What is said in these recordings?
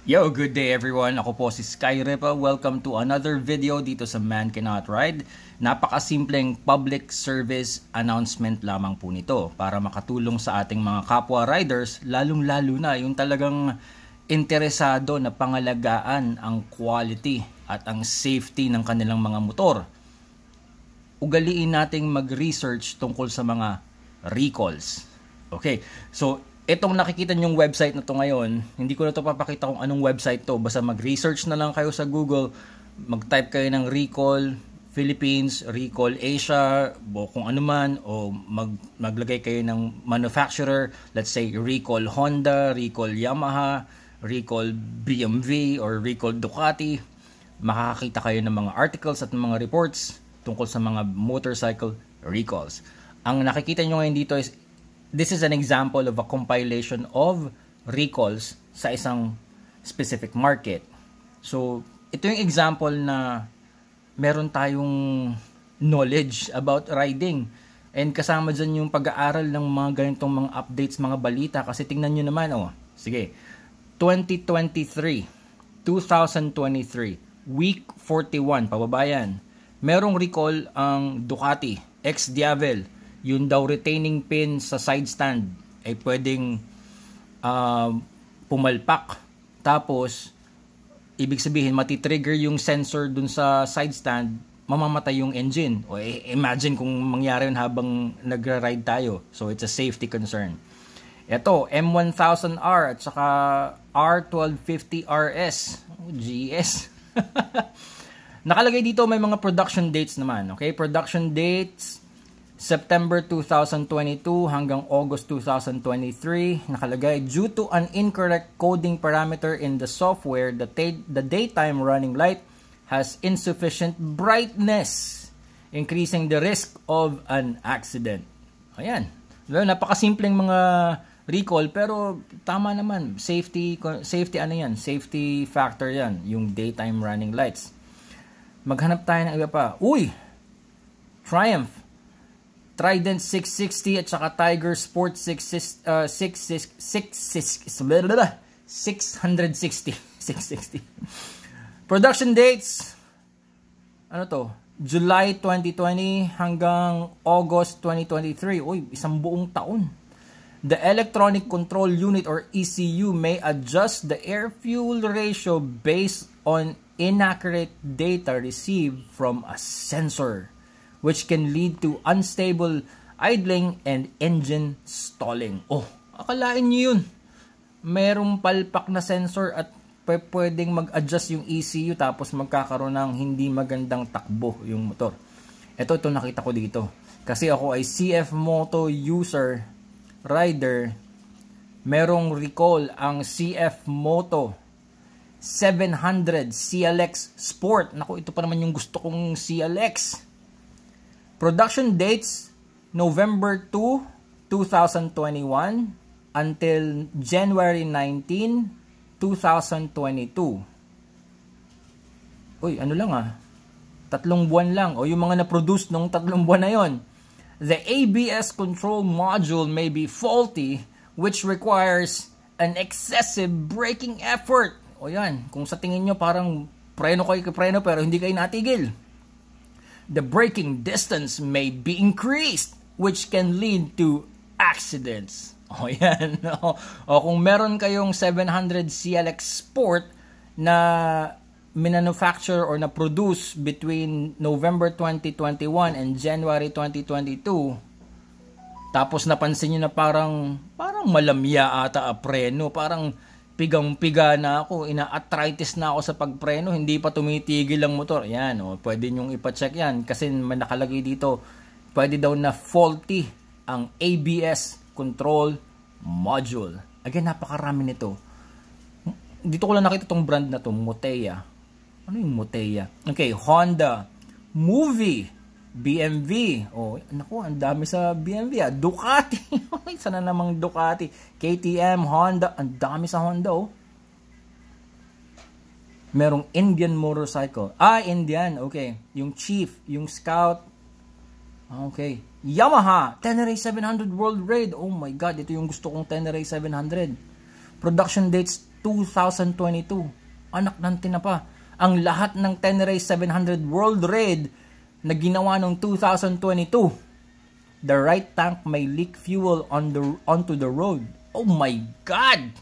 Yo, good day everyone. Ako po si Sky Ripa. Welcome to another video dito sa Man Cannot Ride. Napakasimpleng public service announcement lamang po nito para makatulong sa ating mga kapwa riders, lalong-lalo na yung talagang interesado na pangalagaan ang quality at ang safety ng kanilang mga motor. Ugaliin nating mag-research tungkol sa mga recalls. Okay, so itong nakikita nyong website na to ngayon, hindi ko na to papakita kung anong website to. Basta mag-research na lang kayo sa Google, mag-type kayo ng Recall Philippines, Recall Asia, o kung ano man, o maglagay kayo ng manufacturer, let's say Recall Honda, Recall Yamaha, Recall BMW, or Recall Ducati. Makakakita kayo ng mga articles at mga reports tungkol sa mga motorcycle recalls. Ang nakikita nyo ngayon dito is this is an example of a compilation of recalls sa isang specific market. So, ito yung example na meron tayong knowledge about riding. And kasama dyan yung pag-aaral ng mga ganitong mga updates, mga balita. Kasi tingnan nyo naman, sige, 2023, week 41, pababayan. Merong recall ang Ducati, X-Diavel. Yun daw retaining pin sa side stand ay pwedeng pumalpak. Tapos, ibig sabihin, matitrigger yung sensor dun sa side stand, mamamatay yung engine. O imagine kung mangyari yun habang nagra-ride tayo. So, it's a safety concern. Ito, M1000R at saka R1250RS. GS. Nakalagay dito may mga production dates naman. Okay, production dates September 2022 hanggang August 2023, nakalagay, due to an incorrect coding parameter in the software, the daytime running light has insufficient brightness, increasing the risk of an accident. Ayan. Napakasimpleng mga recall, pero tama naman. Safety ano yan? Safety factor yan, yung daytime running lights. Maghanap tayo ng iba pa. Uy! Triumph. Trident 660 at saka Tiger Sport 660. Production dates, ano to? July 2020 hanggang August 2023. Uy, isang buong taon. The Electronic Control Unit or ECU may adjust the air-fuel ratio based on inaccurate data received from a sensor, which can lead to unstable idling and engine stalling. Oh, akalain nyo yun. Merong palpak na sensor at pwedeng mag-adjust yung ECU tapos magkakaroon ng hindi magandang takbo yung motor. Ito nakita ko dito. Kasi ako ay CF Moto user, rider. Merong recall ang CF Moto 700 CLX Sport. Naku, ito pa naman yung gusto kong CLX. Production dates, November 2, 2021 until January 19, 2022. Uy, ano lang 3 buwan lang. O yung mga na-produce nung 3 buwan na yon. The ABS control module may be faulty, which requires an excessive braking effort. O yan, kung sa tingin nyo parang preno pero hindi kayo natigil. The braking distance may be increased, which can lead to accidents. O yan. O kung meron kayong 700 CLX Sport na manufacture or na produce between November 2021 and January 2022, tapos napansin nyo na parang malamya ata preno, parang pigang-piga na ako, ina-arthritis na ako sa pagpreno, hindi pa tumitigil ang motor. Yan, pwede nyong ipacheck yan kasi may nakalagay dito, pwede daw na faulty ang ABS control module. Again, napakarami nito. Dito ko lang nakita tong brand na to, Motea. Ano yung Motea? Okay, Honda, Movie, BMW. Oh, naku, ang dami sa BMW. Ducati. Sana namang Ducati. KTM, Honda. Ang dami sa Honda, Merong Indian motorcycle. Indian. Okay. Yung Chief, yung Scout. Okay. Yamaha, Tenere 700 World Raid. Oh my God, ito yung gusto kong Tenere 700. Production dates 2022. Anak ng tinapa. Ang lahat ng Tenere 700 World Raid na ginawa noong 2022. The right tank may leak fuel onto the road. Oh my God!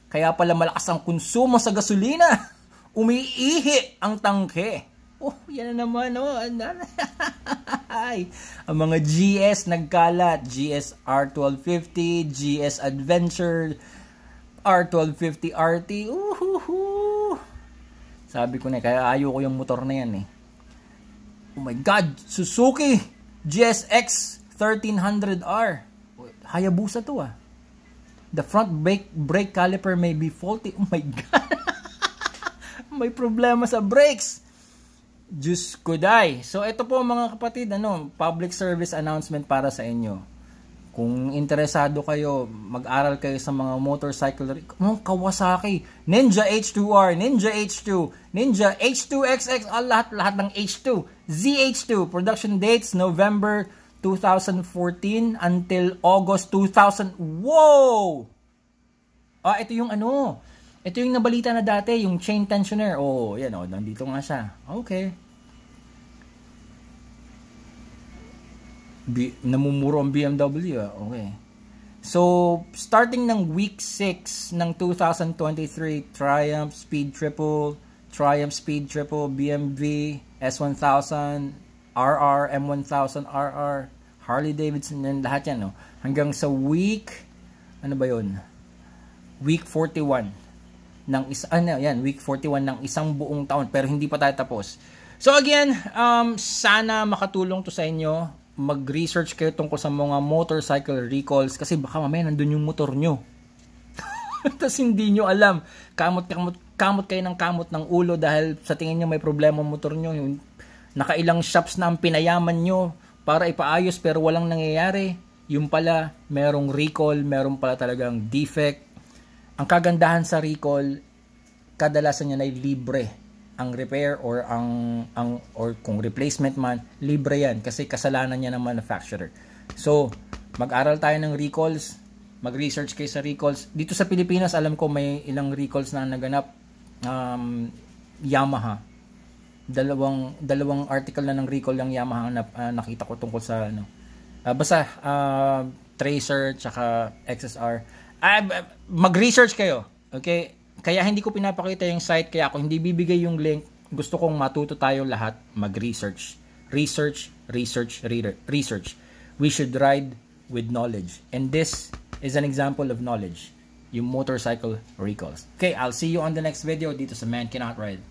Kaya pala malakas ang konsumo sa gasolina. Umiihi ang tangke. Oh, yan na naman. Oh. Ang mga GS nagkalat. GS R1250, GS Adventure, R1250 RT. Sabi ko na, kaya ayaw ko yung motor na yan eh. Oh my God! Suzuki GSX 1300R. Hayabusa to ah. The front brake caliper may be faulty. Oh my God! May problema sa brakes. Diyos ko day. So ito po mga kapatid, public service announcement para sa inyo. Kung interesado kayo, mag-aral kayo sa mga motorcycle, Kawasaki, Ninja H2R, Ninja H2, Ninja H2XX, lahat ng H2, ZH2, production dates November 2014 until August 2000. Wow! Ito yung ito yung nabalita na dati, yung chain tensioner. Oh, yan nandito nga siya. Okay. Namumuro ang BMW. Okay. So, starting ng week 6 ng 2023, Triumph Speed Triple, BMW S1000, RR, M1000 RR, Harley Davidson, and lahat yan, hanggang sa week, week 41 ng week 41 ng isang buong taon, pero hindi pa tayo tapos. So again, sana makatulong to sa inyo. Mag-research kayo tungkol sa mga motorcycle recalls kasi baka mamaya nandun yung motor nyo. Tapos hindi nyo alam. Kamot kayo ng kamot ng ulo dahil sa tingin nyo may problema ang motor nyo. Yung nakailang shops na ang pinayaman nyo para ipaayos pero walang nangyayari. Yung pala, merong recall, meron pala talagang defect. Ang kagandahan sa recall, kadalasan niya ay libre. Ang repair or or kung replacement man, libre yan kasi kasalanan niya ng manufacturer. So, mag-aral tayo ng recalls, mag-research kayo sa recalls. Dito sa Pilipinas, alam ko may ilang recalls na naganap. Yamaha. Dalawang article na ng recall ng Yamaha na nakita ko tungkol sa Tracer tsaka XSR. Mag-research kayo. Okay? Kaya hindi ko pinapakita yung site, kaya ako hindi bibigay yung link. Gusto kong matuto tayong lahat mag-research. Research. We should ride with knowledge. And this is an example of knowledge. Yung motorcycle recalls. Okay, I'll see you on the next video dito sa Man Cannot Ride.